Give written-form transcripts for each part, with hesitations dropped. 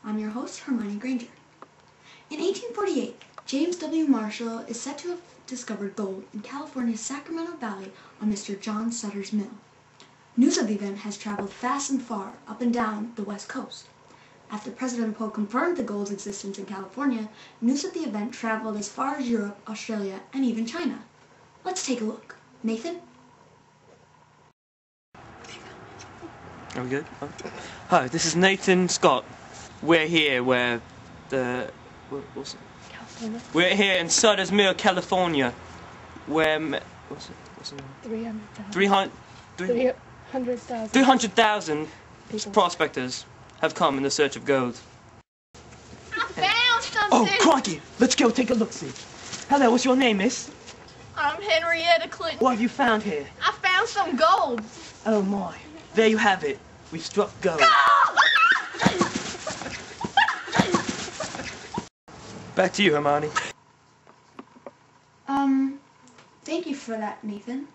I'm your host, Hermione Granger. In 1848, James W. Marshall is said to have discovered gold in California's Sacramento Valley on Mr. John Sutter's mill. News of the event has traveled fast and far up and down the West Coast. After President Polk confirmed the gold's existence in California, news of the event traveled as far as Europe, Australia, and even China. Let's take a look. Nathan? Are we good? Oh. Hi, this is Nathan Scott. We're here where what's it? California. We're here in Sutter's Mill, California, where what's it? 300,000. 300,000 prospectors have come in the search of gold. I found something! Oh, crikey! Let's go take a look-see. Hello, what's your name, miss? I'm Henrietta Clinton. What have you found here? I found some gold. Oh my, there you have it. We've struck gold. Back to you, Hermione. Thank you for that, Nathan.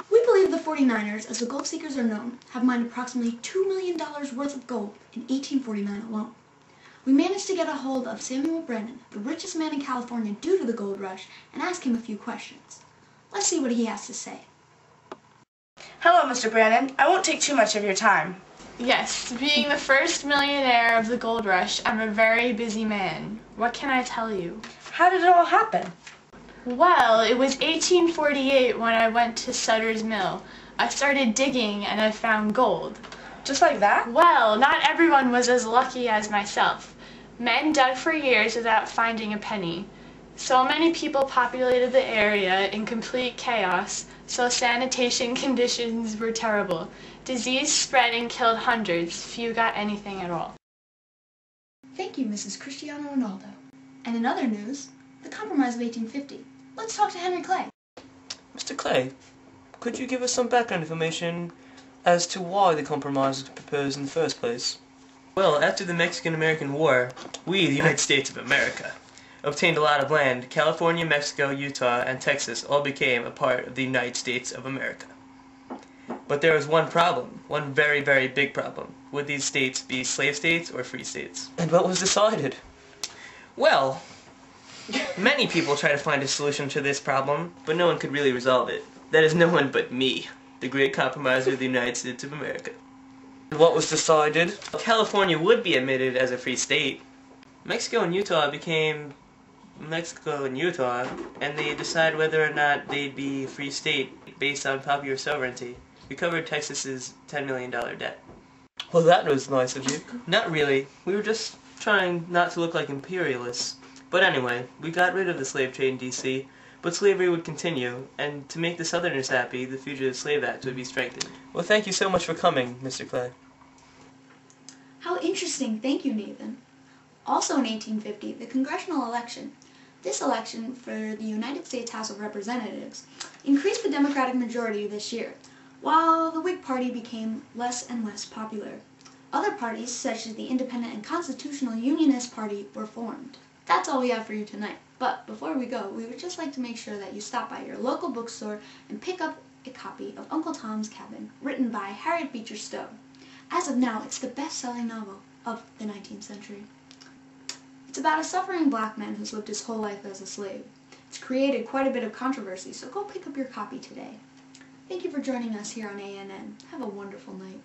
We believe the 49ers, as the gold seekers are known, have mined approximately $2 million worth of gold in 1849 alone. We managed to get a hold of Samuel Brandon, the richest man in California due to the gold rush, and ask him a few questions. Let's see what he has to say. Hello, Mr. Brandon. I won't take too much of your time. Yes, being the first millionaire of the gold rush, I'm a very busy man. What can I tell you? How did it all happen? Well, it was 1848 when I went to Sutter's Mill. I started digging and I found gold. Just like that? Well, not everyone was as lucky as myself. Men dug for years without finding a penny. So many people populated the area in complete chaos, so sanitation conditions were terrible. Disease spread and killed hundreds. Few got anything at all. Thank you, Mrs. Cristiano Ronaldo. And in other news, the Compromise of 1850. Let's talk to Henry Clay. Mr. Clay, could you give us some background information as to why the compromise was proposed in the first place? Well, after the Mexican-American War, we, the United States of America, obtained a lot of land. California, Mexico, Utah, and Texas all became a part of the United States of America. But there was one problem, one very, very big problem. Would these states be slave states or free states? And what was decided? Well, many people try to find a solution to this problem, but no one could really resolve it. That is no one but me, the great compromiser of the United States of America. What was decided? California would be admitted as a free state. Mexico and Utah became Mexico and Utah, and they decided whether or not they'd be a free state based on popular sovereignty. We covered Texas's $10 million debt. Well, that was nice of you. Not really. We were just trying not to look like imperialists. But anyway, we got rid of the slave trade in D.C., but slavery would continue, and to make the Southerners happy, the Fugitive Slave Act would be strengthened. Well, thank you so much for coming, Mr. Clay. How interesting. Thank you, Nathan. Also in 1850, the congressional election. This election for the United States House of Representatives increased the Democratic majority this year, while the Whig Party became less and less popular. Other parties, such as the Independent and Constitutional Unionist Party, were formed. That's all we have for you tonight. But before we go, we would just like to make sure that you stop by your local bookstore and pick up a copy of Uncle Tom's Cabin, written by Harriet Beecher Stowe. As of now, it's the best-selling novel of the 19th century. It's about a suffering black man who's lived his whole life as a slave. It's created quite a bit of controversy, so go pick up your copy today. Thank you for joining us here on ANN. Have a wonderful night.